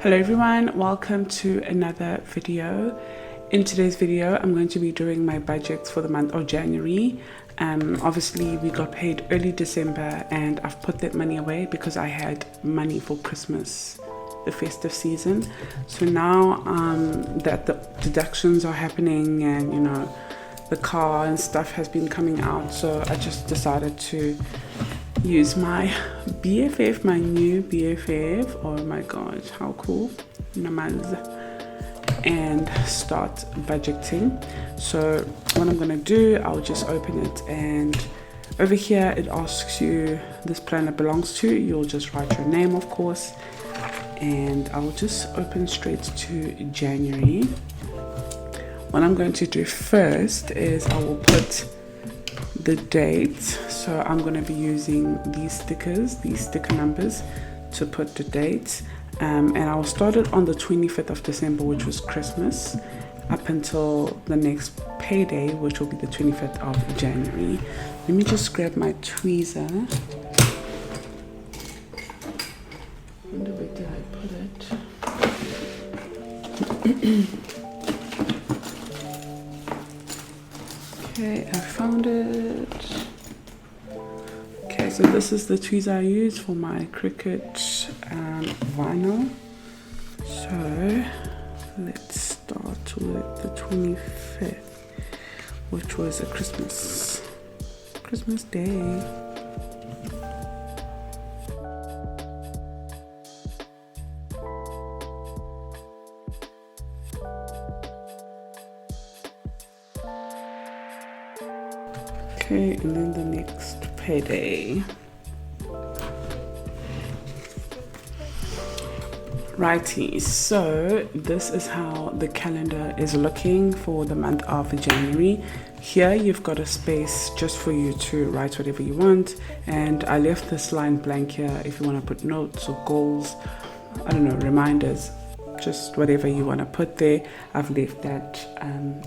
Hello everyone, welcome to another video. In today's video I'm going to be doing my budgets for the month of January. Obviously we got paid early December and I've put that money away because I had money for Christmas, the festive season. So now that the deductions are happening and the car and stuff has been coming out, so I just decided to use my BFF, my new BFF. Oh my gosh, how cool. Namaz. And start budgeting. So what I'm gonna do, I'll just open it, and over here it asks you this planner belongs to. You'll just write your name, of course, and I'll just open straight to January. What I'm going to do first is I will put the date. So I'm going to be using these sticker numbers to put the date, and I'll start it on the 25th of December, which was Christmas, up until the next payday, which will be the 25th of January. Let me just grab my tweezer. Wonder where did I put it? Okay, I found it. Okay, so this is the tweezer I use for my Cricut vinyl. So let's start with the 25th, which was a Christmas day. Okay, and then the next payday. Righty, so this is how the calendar is looking for the month of January. Here you've got a space just for you to write whatever you want, and I left this line blank here if you want to put notes or goals, I don't know, reminders, just whatever you want to put there. I've left that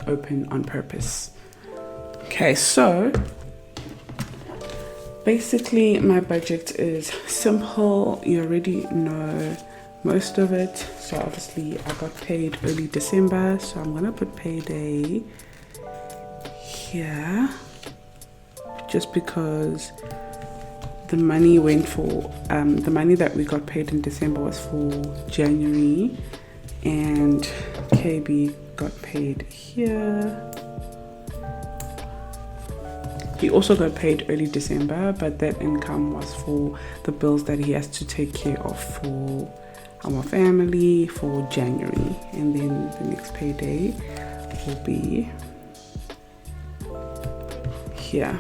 open on purpose. Okay, so basically my budget is simple. You already know most of it. So obviously I got paid early December, so I'm gonna put payday here, just because the money went for the money that we got paid in December was for January, and KB got paid here. He also got paid early December, but that income was for the bills that he has to take care of for our family for January. And then the next payday will be here.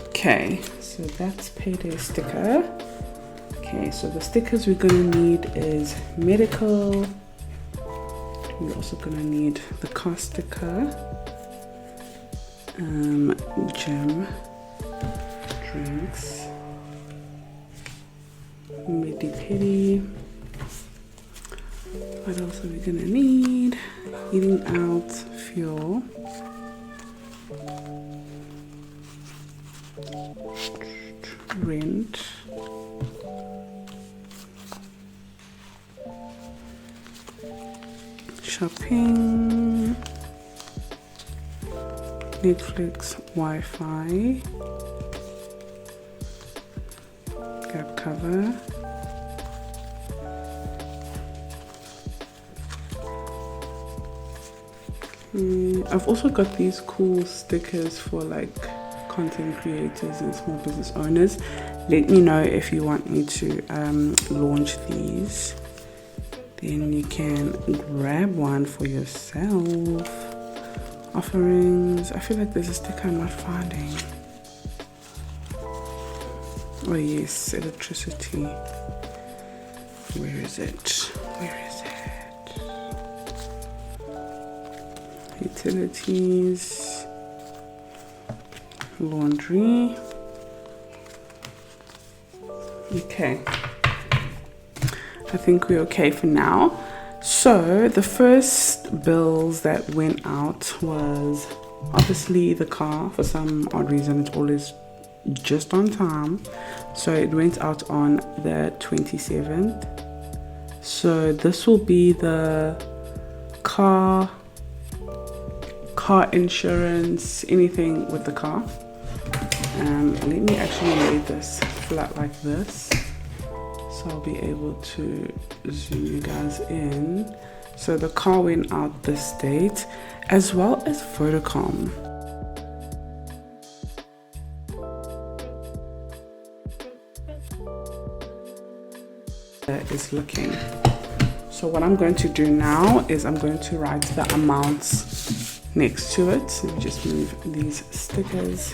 Okay, so that's payday sticker. Okay, so the stickers we're gonna need is medical. We're also gonna need the car sticker. Gym, drinks, midi-pidi. What else are we gonna need? Eating out, fuel, rent, shopping, Netflix, Wi-Fi, gap cover, I've also got these cool stickers for like content creators and small business owners. Let me know if you want me to launch these, then you can grab one for yourself. Offerings. I feel like there's a sticker I'm not finding. Oh yes, electricity. Where is it? Utilities. Laundry. Okay. I think we're okay for now. So the first bills that went out was obviously the car. For some odd reason it's always just on time, so it went out on the 27th. So this will be the car insurance, anything with the car. Let me actually lay this flat like this, so I'll be able to zoom you guys in. So the car went out this date, as well as Vodacom. That is looking. So what I'm going to do now is I'm going to write the amounts next to it. So just move these stickers.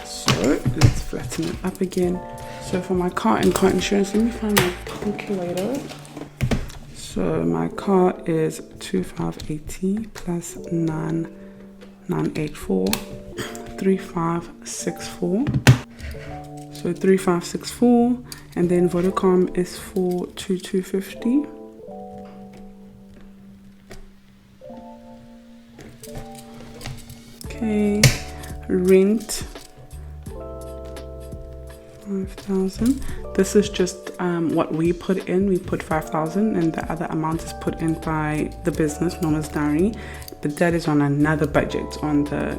So let's flatten it up again. So for my car and car insurance, let me find my calculator. So my car is 2580 plus 9984, 3564. So 3564, and then Vodacom is 42250. Okay, rent 5,000. This is just what we put in. We put 5,000, and the other amount is put in by the business, Norma's Diary. But that is on another budget, on the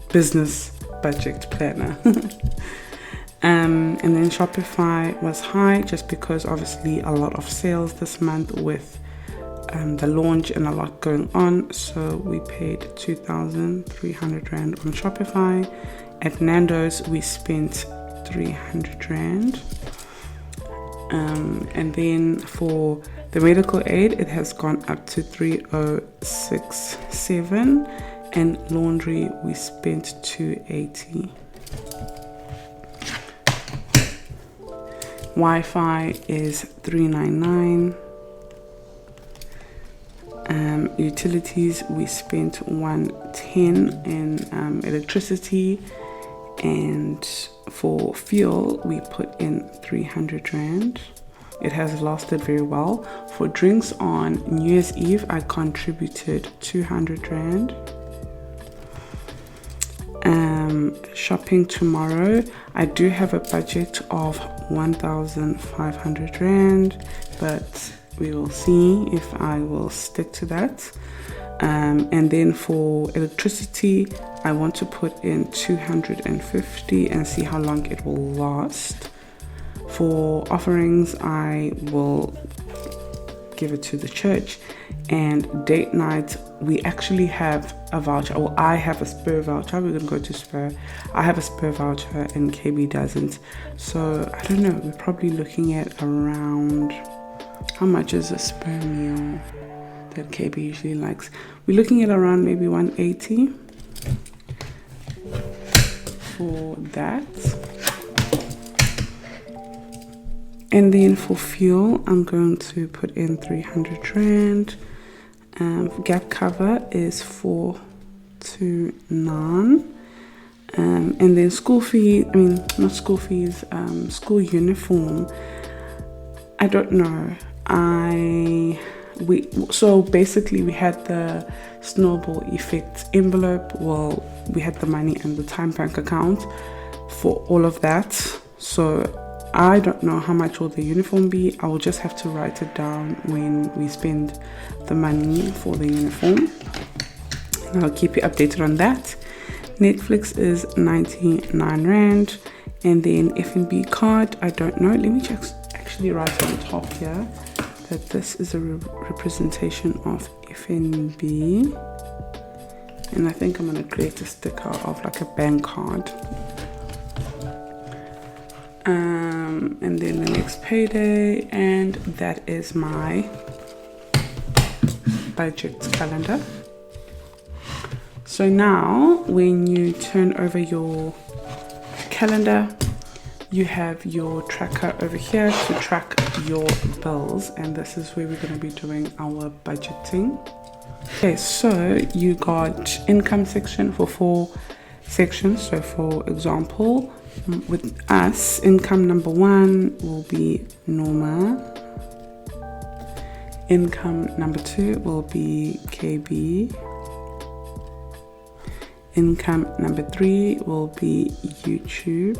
business budget planner. And then Shopify was high just because obviously a lot of sales this month with the launch and a lot going on. So we paid 2,300 Rand on Shopify. At Nando's we spent 300 Rand. And then for the medical aid, it has gone up to 3067, and laundry we spent 280. Wi-Fi is 399. Utilities we spent 110 in electricity, and for fuel we put in 300 Rand. It has lasted very well. For drinks on New Year's Eve, I contributed 200 Rand. Shopping tomorrow, I do have a budget of 1,500 Rand, but we will see if I will stick to that. And then for electricity, I want to put in 250 and see how long it will last. For offerings, I will give it to the church. And date night, we actually have a voucher, or I have a Spur voucher. We're gonna go to Spur. I have a Spur voucher and KB doesn't. So I don't know, we're probably looking at around, how much is a Spur meal that KB usually likes? We're looking at around maybe 180 for that. And then for fuel, I'm going to put in 300 Rand. Gap cover is 429. And then school fee, school uniform, I don't know. So basically we had the snowball effect envelope. Well, we had the money in the Time Bank account for all of that. So I don't know how much will the uniform be. I will just have to write it down when we spend the money for the uniform. And I'll keep you updated on that. Netflix is 99 Rand. And then F&B card, I don't know. Let me just actually write on the top here that this is a representation of F&B. And I think I'm going to create a sticker of like a bank card. And then the next payday, and that is my budget calendar. So now when you turn over your calendar, you have your tracker over here to track your bills, and this is where we're going to be doing our budgeting. Okay, so you got income section for 4 sections. So for example, with us, income number 1 will be Norma. Income number 2 will be KB. Income number 3 will be YouTube.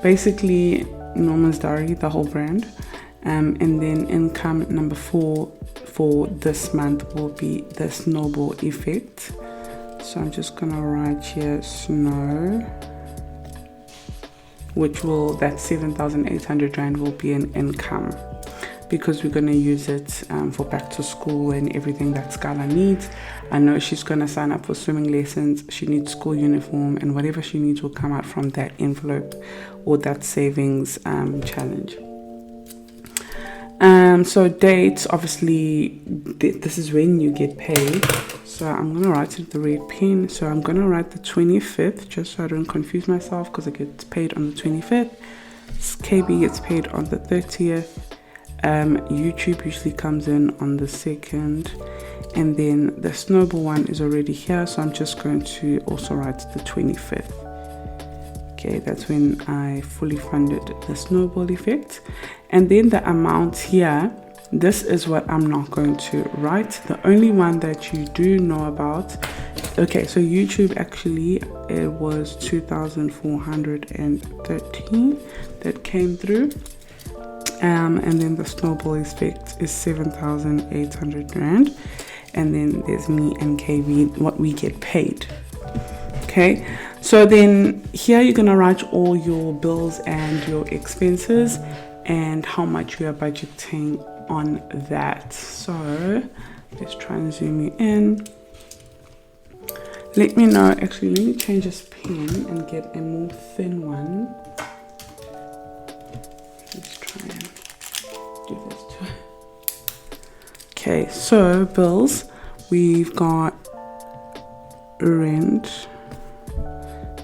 Basically, Norma's Diary, the whole brand. And then income number 4 for this month will be the snowball effect. So I'm just gonna write here snow, which will, that 7,800 rand will be an income, because we're going to use it for back to school and everything that Skylar needs. I know she's going to sign up for swimming lessons. She needs school uniform, and whatever she needs will come out from that envelope or that savings challenge. So dates, obviously this is when you get paid. So I'm going to write it with the red pen. So I'm going to write the 25th, just so I don't confuse myself, because it gets paid on the 25th. KB gets paid on the 30th. YouTube usually comes in on the 2nd, and then the snowball one is already here, so I'm just going to also write the 25th. Okay, that's when I fully funded the snowball effect. And then the amount here, this is what I'm not going to write. The only one that you do know about, okay, so YouTube actually, it was 2,413 that came through. And then the snowball effect is 7,800 rand. And then there's me and KB, what we get paid. Okay, so then here you're gonna write all your bills and your expenses and how much you are budgeting on that. So let's try and zoom you in. Let me know, actually let me change this pen and get a more thin one. Let's try and do this too. Okay, so bills, we've got rent,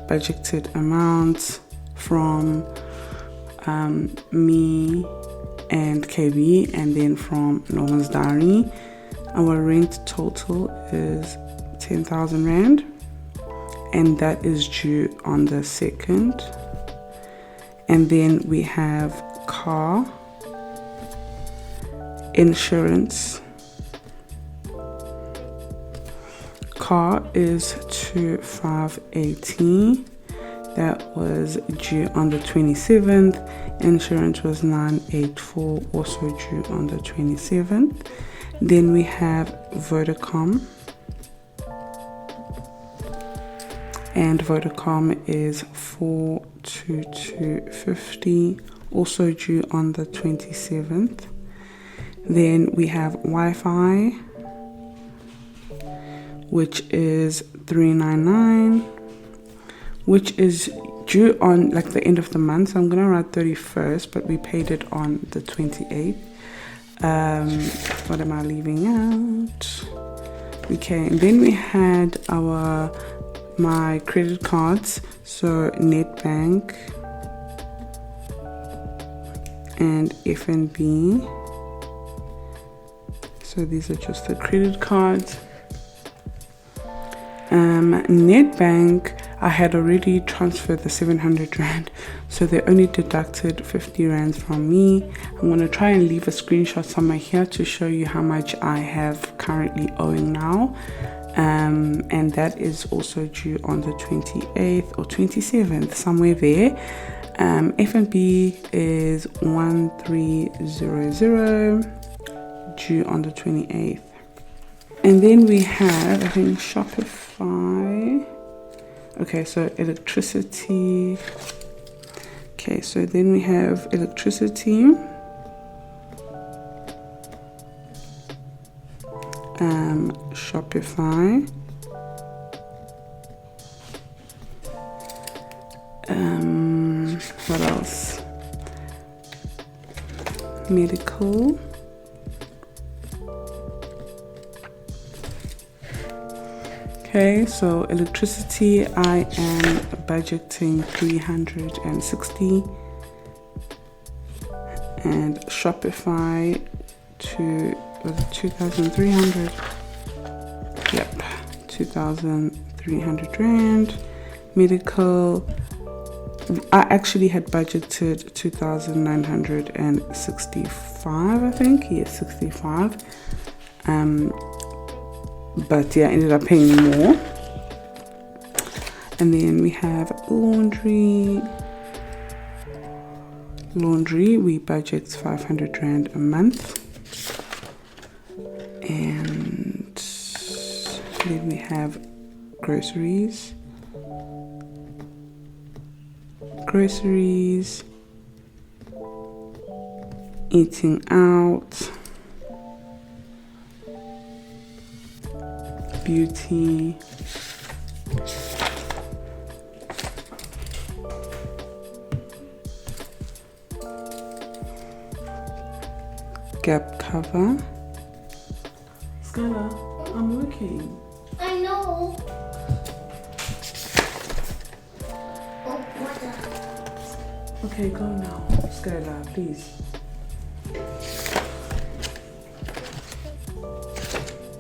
budgeted amounts from me and KB, and then from Norman's diary. Our rent total is 10,000 rand, and that is due on the 2nd. And then we have car insurance. Car is 2,580. That was due on the 27th. Insurance was 984, also due on the 27th. Then we have Vodacom, and Vodacom is 42250, also due on the 27th. Then we have Wi-Fi, which is 399, which is due on like the end of the month. So I'm gonna write 31st, but we paid it on the 28th. What am I leaving out? Okay, and then we had my credit cards, so Netbank and FNB. So these are just the credit cards. Netbank, I had already transferred the 700 rand, so they only deducted 50 rand from me. I'm going to try and leave a screenshot somewhere here to show you how much I have currently owing now. And that is also due on the 28th or 27th, somewhere there. FNB is 1300, due on the 28th. And then we have, I think, Shopify. Okay, so electricity. Okay, so then we have electricity. Shopify. What else? Medical. Okay, so electricity, I am budgeting 360, and Shopify to 2,300. Yep, 2,300 rand. Medical, I actually had budgeted 2,965, I think. Yes, 65. But yeah, I ended up paying more. And then we have laundry. Laundry, we budget 500 Rand a month. And then we have groceries. Eating out, beauty, gap cover. Skylar, I'm working. I know. Oh, water. Okay, go now, Skylar, please.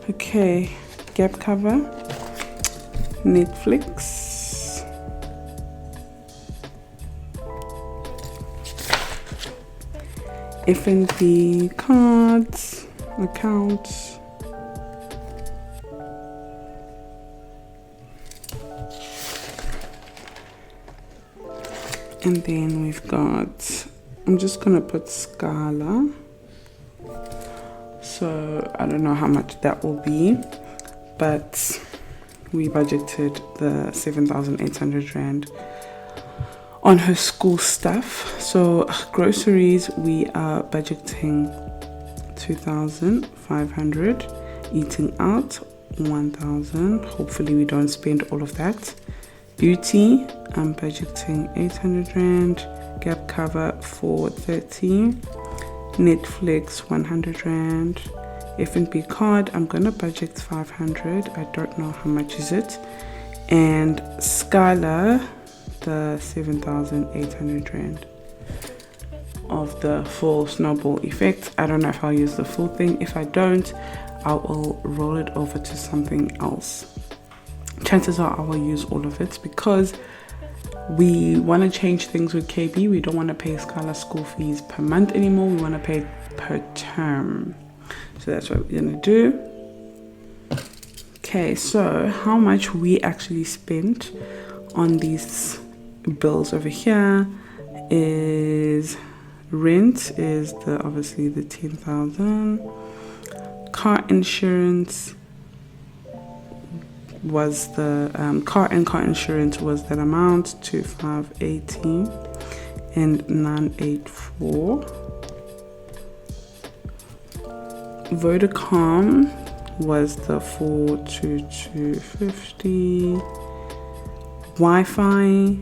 Okay, gap cover, Netflix, F&B cards, accounts, and then we've got, I'm just gonna put Scala. So I don't know how much that will be, but we budgeted the 7,800 Rand on her school stuff. So groceries, we are budgeting 2,500, eating out 1,000. Hopefully we don't spend all of that. Beauty, I'm budgeting 800 Rand, gap cover 430. Netflix 100 Rand, F&B card, I'm gonna budget 500. I don't know how much is it. And Scala, the 7,800 Rand of the full snowball effect. I don't know if I'll use the full thing. If I don't, I will roll it over to something else. Chances are I will use all of it because we want to change things with KB. We don't want to pay Scala school fees per month anymore. We want to pay per term. So that's what we're going to do. Okay, so how much we actually spent on these bills over here is rent is obviously the 10,000. Car insurance was the car insurance was that amount, 2,580 and 984. Vodacom was the 42250. Wi-Fi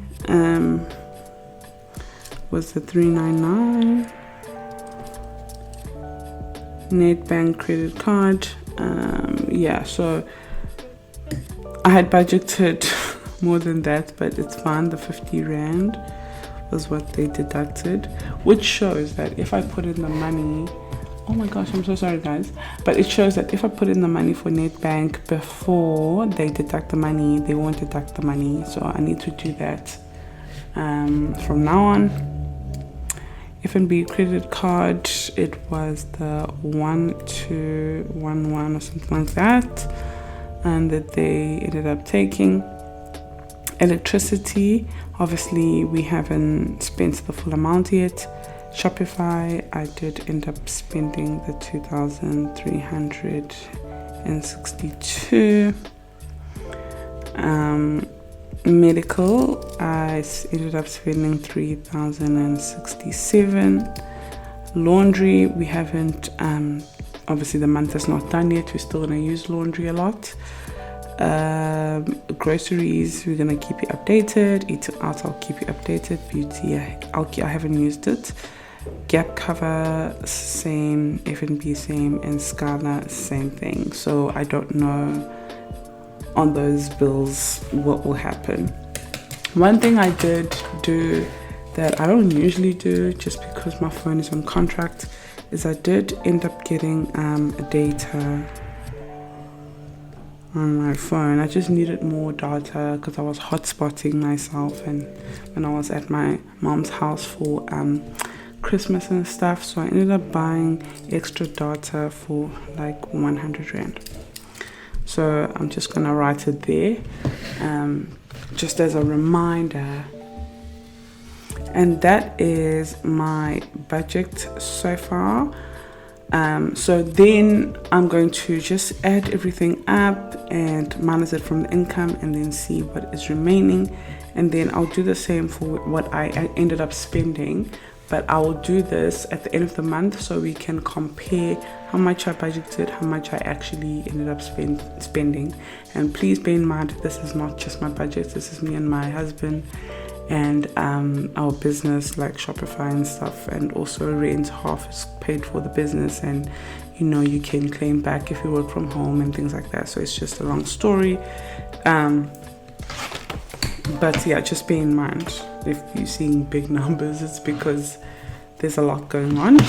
was the 399. Netbank credit card, yeah, so I had budgeted more than that, but it's fine. The 50 Rand was what they deducted, which shows that if I put in the money, oh my gosh, I'm so sorry guys, but it shows that if I put in the money for Netbank before they deduct the money, they won't deduct the money. So I need to do that from now on. F&B credit card, it was the 1211 or something like that, and that they ended up taking. Electricity, obviously we haven't spent the full amount yet. Shopify, I did end up spending the 2,362. Medical, I ended up spending 3,067. Laundry, we haven't, obviously the month is not done yet, we're still going to use laundry a lot. Groceries, we're going to keep you updated. Eating out, I'll keep you updated. Beauty, I haven't used it. Gap cover, same. F&B, same. And Scala, same thing. So I don't know on those bills what will happen. One thing I did do that I don't usually do, just because my phone is on contract, is I did end up getting data on my phone. I just needed more data because I was hotspotting myself and when I was at my mom's house for Christmas and stuff. So I ended up buying extra data for like 100 Rand. So I'm just gonna write it there, just as a reminder. And that is my budget so far. So then I'm going to just add everything up and minus it from the income and then see what is remaining. And then I'll do the same for what I ended up spending. But I will do this at the end of the month so we can compare how much I budgeted, how much I actually ended up spending. And please bear in mind, this is not just my budget. This is me and my husband and our business like Shopify and stuff. And also rent, half is paid for the business, and you know, you can claim back if you work from home and things like that. So it's just a long story. But yeah, just bear in mind, if you're seeing big numbers, it's because there's a lot going on.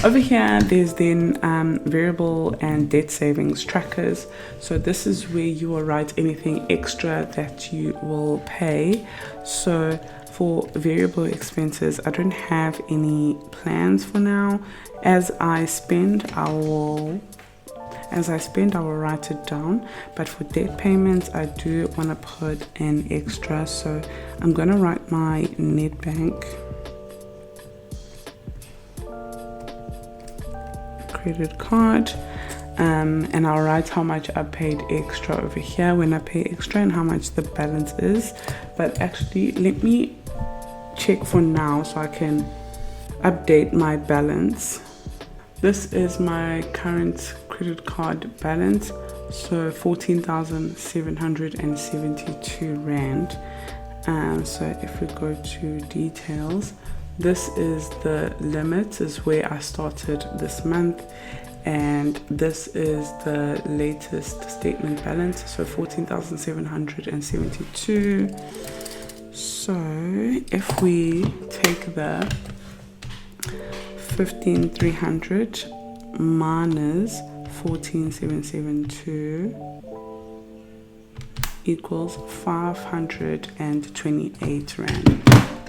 Over here, there's then variable and debt savings trackers. So this is where you will write anything extra that you will pay. So for variable expenses, I don't have any plans for now. As I spend, I will write it down. But for debt payments, I do want to put an extra. So I'm going to write my net bank credit card, and I'll write how much I paid extra over here when I pay extra and how much the balance is. But actually, let me check for now so I can update my balance. This is my current credit card balance, so 14,772 Rand. So if we go to details, this is the limit, is where I started this month, and this is the latest statement balance, so 14,772. So if we take the 15,300 minus 14,772 equals 528 Rand.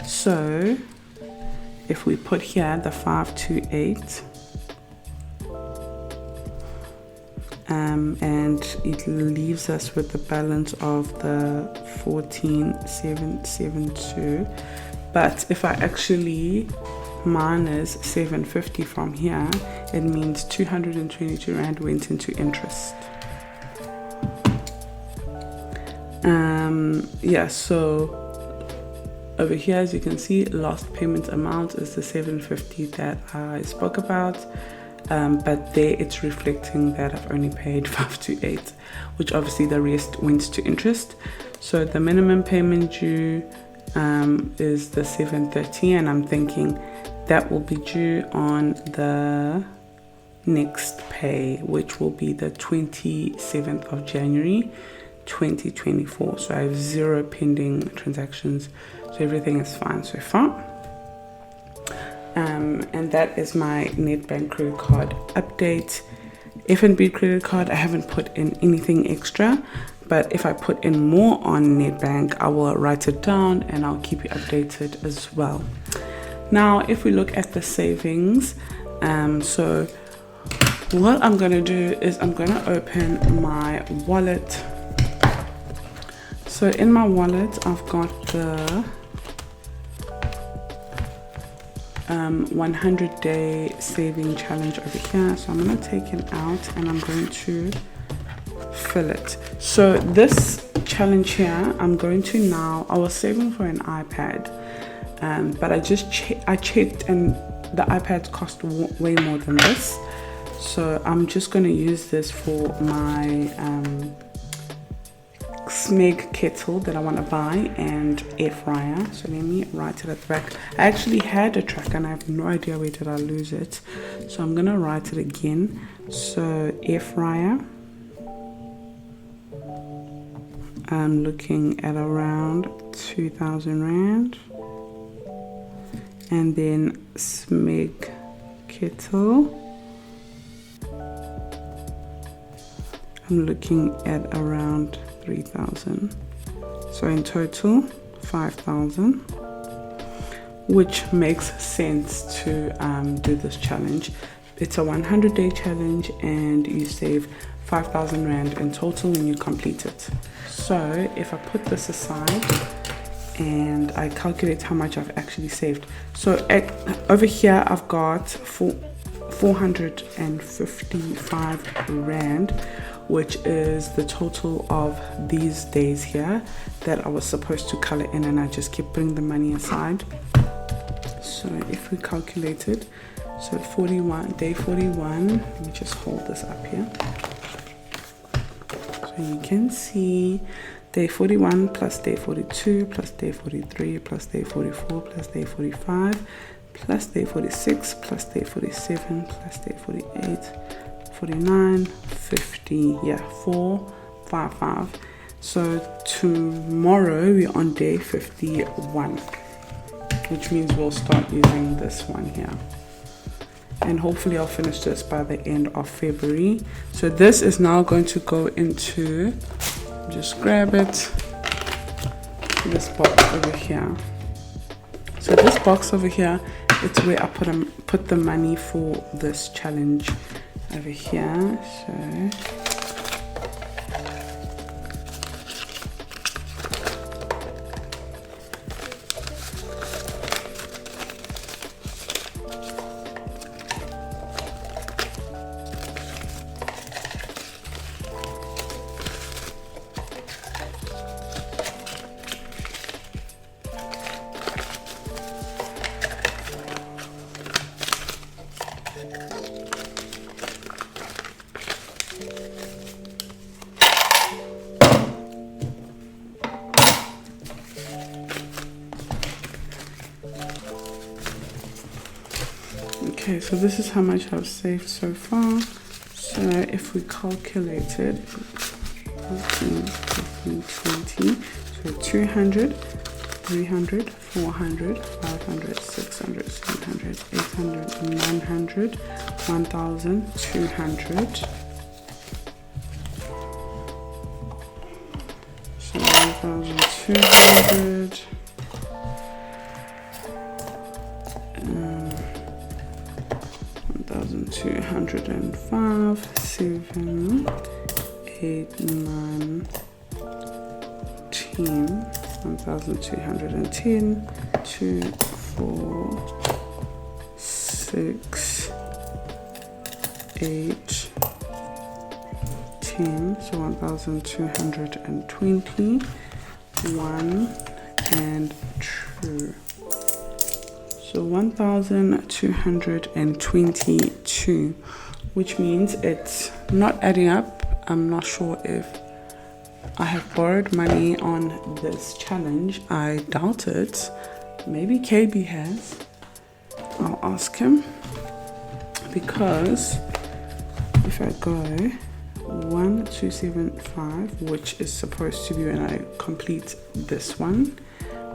So if we put here the 528 and it leaves us with the balance of the 14,772. But if I actually minus 750 from here, it means 222 Rand went into interest. Yeah, so over here, as you can see, last payment amount is the 750 that I spoke about, but there it's reflecting that I've only paid 528, which obviously the rest went to interest. So the minimum payment due is the 730, and I'm thinking that will be due on the next pay, which will be the 27th of January 2024. So I have 0 pending transactions, so everything is fine so far. And that is my net bank credit card update. F&B credit card, I haven't put in anything extra, but if I put in more on net bank, I will write it down and I'll keep you updated as well. Now if we look at the savings, so what I'm going to do is I'm going to open my wallet. So in my wallet, I've got the 100-day saving challenge over here. So I'm going to take it out and I'm going to fill it. So this challenge here, I'm going to now, I was saving for an iPad, but I checked and the iPads cost way more than this. So I'm just going to use this for my Smeg kettle that I want to buy and air fryer. So let me write it at the back. I actually had a tracker and I have no idea where did I lose it. So I'm going to write it again. So air fryer, I'm looking at around 2,000 Rand. And then Smeg kettle, I'm looking at around 3,000. So in total 5,000, which makes sense to do this challenge. It's a 100-day challenge and you save 5,000 Rand in total when you complete it. So if I put this aside, and I calculate how much I've actually saved. So over here I've got 455 rand, which is the total of these days here that I was supposed to color in, and I just keep putting the money aside. So if we calculate it, so day 41, let me just hold this up here. So you can see day 41 plus day 42 plus day 43 plus day 44 plus day 45 plus day 46 plus day 47 plus day 48, 49, 50, yeah, 455. So tomorrow we're on day 51, which means we'll start using this one here, and hopefully I'll finish this by the end of February. So this is now going to go into, just grab it, this box over here. So this box over here, it's where I put the money for this challenge over here. So okay, so this is how much I've saved so far. So if we calculate it, 15, 20, so 200, 300, 400, 500, 600, 700, 800, 900, 1,200. So 1,200. 1,205, 7, 8, 9, 10, 1,210, 2, 4, 6, 8, 10, so 1,220, 1 and 2. So 1,222, which means it's not adding up. I'm not sure if I have borrowed money on this challenge. I doubt it. Maybe KB has. I'll ask him, because if I go 1,275, which is supposed to be when I complete this one,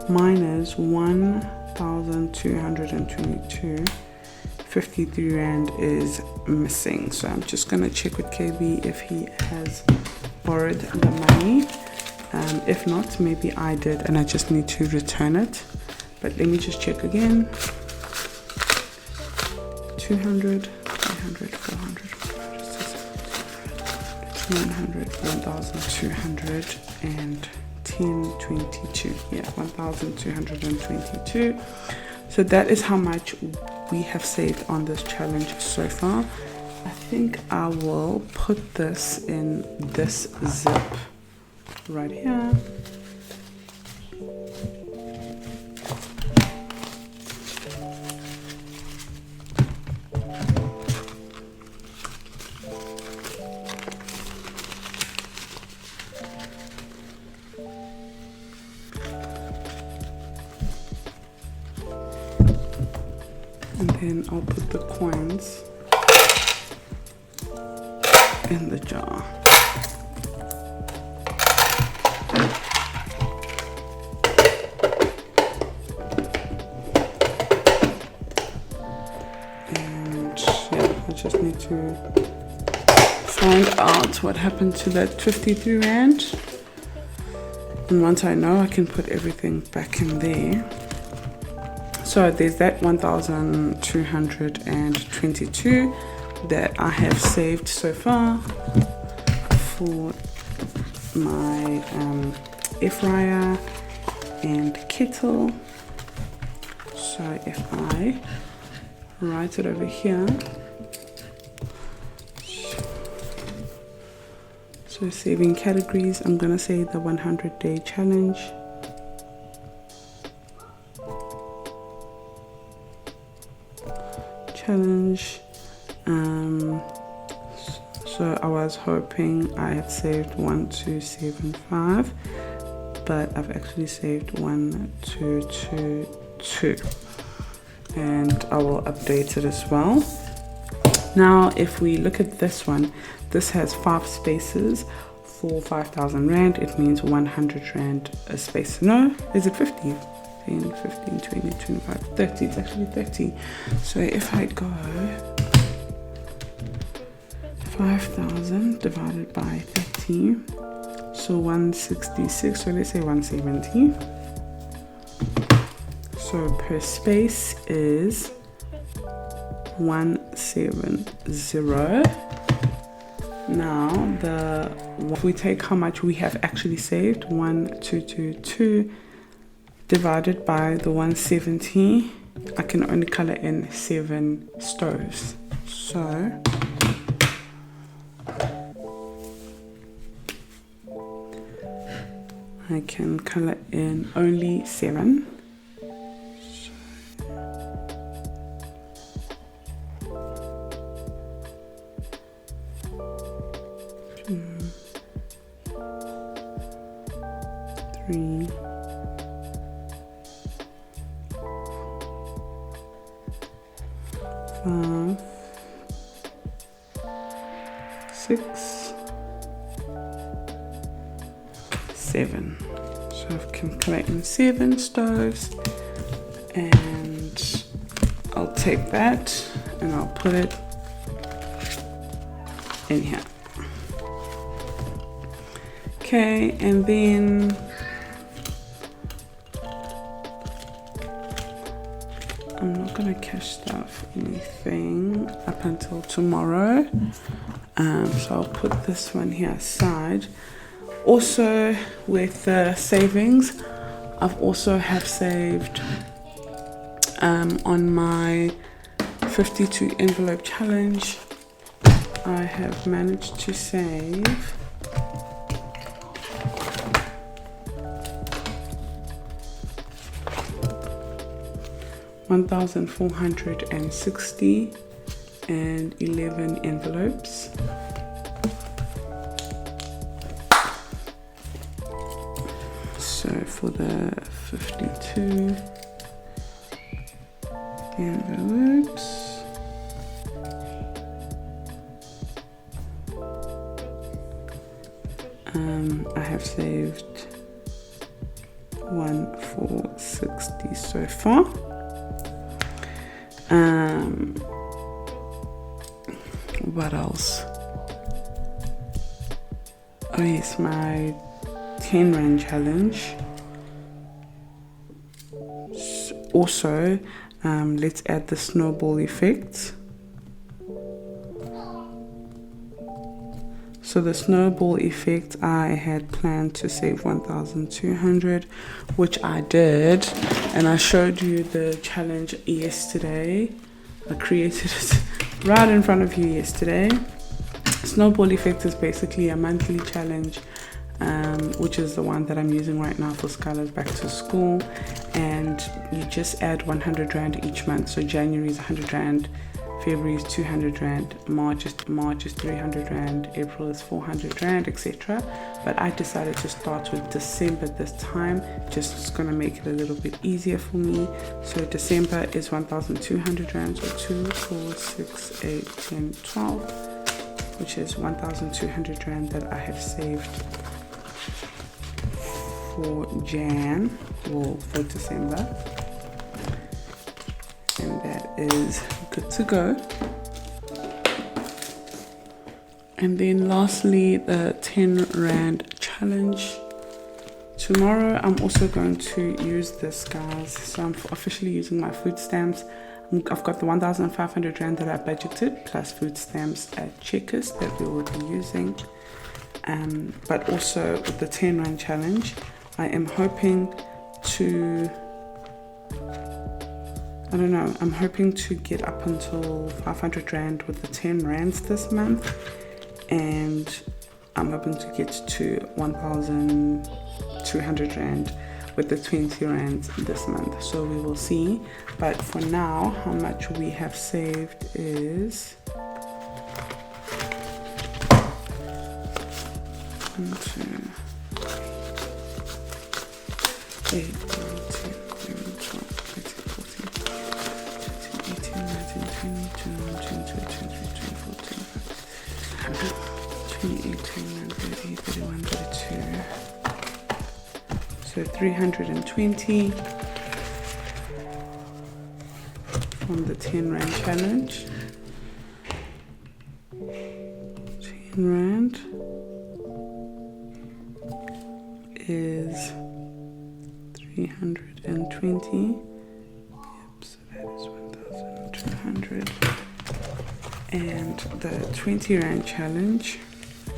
minus 1,222, 53 rand is missing. So I'm just gonna check with KB if he has borrowed the money. If not, maybe I did and I just need to return it. But let me just check again. 200, 300, 400, 500, 600, 900, 1,222. Yeah, 1,222. So that is how much we have saved on this challenge so far. I think I will put this in this zip right here. And then I'll put the coins in the jar. And yeah, I just need to find out what happened to that 53 rand. And once I know, I can put everything back in there. So there's that 1,222 that I have saved so far for my air fryer and kettle. So if I write it over here, so saving categories, I'm gonna say the 100-day challenge. So I was hoping I had saved 1275, but I've actually saved 1222, and I will update it as well. Now if we look at this one, this has 5 spaces for 5,000 Rand. It means 100 Rand a space. No, is it 50? 10, 15, 20, 25, 30. It's actually 30. So if I go 5,000 divided by 30, so 166, so let's say 170. So per space is 170. Now if we take how much we have actually saved, 1222 divided by the 170, I can only color in 7 stoves. So I can color in only 7. Three, 5, 6, 7. So I can collect in 7 stoves, and I'll take that and I'll put it in here. Okay, and then I'm not gonna cash stuff anything up until tomorrow, so I'll put this one here aside. Also with the savings, I've also have saved on my 52 envelope challenge, I have managed to save 1,460 and 11 envelopes. So for the 52 envelopes, I have saved 1,460 so far. What else? Oh yes, my 10 Rand challenge. Also, let's add the snowball effect. So the snowball effect, I had planned to save 1,200, which I did, and I showed you the challenge yesterday. I created it right in front of you yesterday. Snowball effect is basically a monthly challenge, which is the one that I'm using right now for Skylar's back to school, and you just add 100 Rand each month. So January is 100 Rand, February is 200 Rand, March is 300 Rand, April is 400 Rand, etc. But I decided to start with December this time, just it's gonna make it a little bit easier for me. So December is 1,200 Rand, so 2, 4, 6, 8, 10, 12, which is 1,200 Rand that I have saved for for December. And that is good to go. And then lastly, the 10 Rand challenge. Tomorrow I'm also going to use this, guys. So I'm officially using my food stamps. I've got the 1,500 Rand that I budgeted plus food stamps at Checkers that we will be using. But also with the 10 Rand challenge, I am hoping to, I don't know, I'm hoping to get up until 500 Rand with the 10 rands this month, and I'm hoping to get to 1,200 Rand with the 20 rands this month. So we will see. But for now, how much we have saved is 1, 2, 8, 9, 10, 11, 12, 13, 14, 15, 18, 19, 20, 21, 22, 23, 24, 25, 28, 29, 30, 31, 32. So 320 from the 10 Rand challenge. 10 Rand is 320. Yep, so that is 1,200. And the 20 Rand challenge, 2,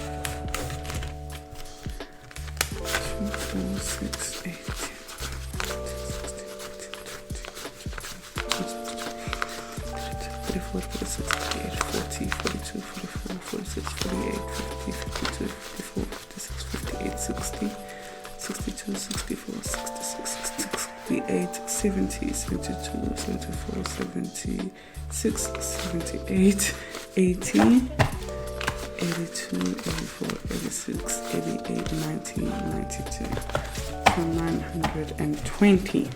4, 6, 8, 10, 34, 36, 38, 40, 42, 44, 46, 48, 50, 52, 54, 56, 58, 60, 62, 64, 66, 68, 70, 72, 74, 76, 78, 80, 82, 84, 86, 88, 90, 92. So 920.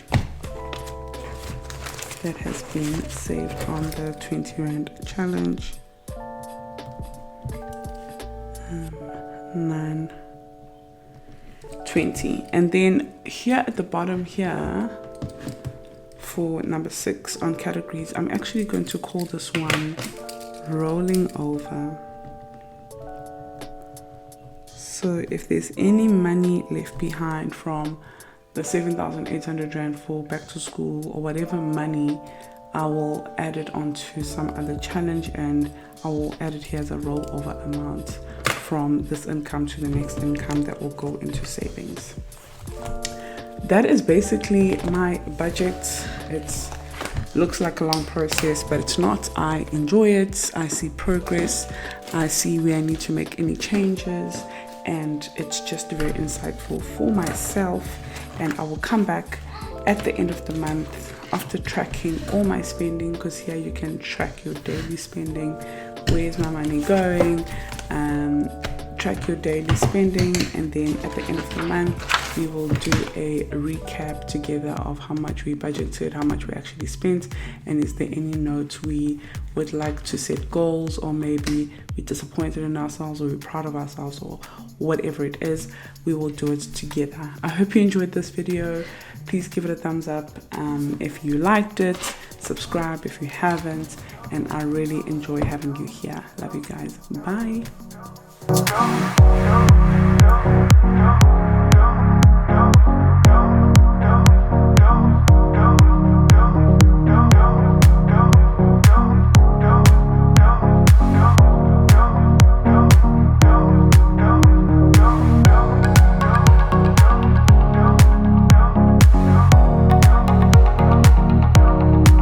That has been saved on the 20 Rand challenge. 920. And then here at the bottom here, for number 6 on categories, I'm actually going to call this one rolling over. So if there's any money left behind from the 7,800 Rand for back to school or whatever money, I will add it onto some other challenge, and I will add it here as a rollover amount from this income to the next income that will go into savings. That is basically my budget. It looks like a long process, but it's not. I enjoy it. I see progress. I see where I need to make any changes, and it's just very insightful for myself. And I will come back at the end of the month after tracking all my spending, because here you can track your daily spending. Where's my money going? Track your daily spending, and then at the end of the month we will do a recap together of how much we budgeted, how much we actually spent, and is there any notes we would like to set goals, or maybe we're disappointed in ourselves, or we're proud of ourselves, or whatever it is. We will do it together. I hope you enjoyed this video. Please give it a thumbs up if you liked it, subscribe if you haven't, and I really enjoy having you here. Love you guys. Bye.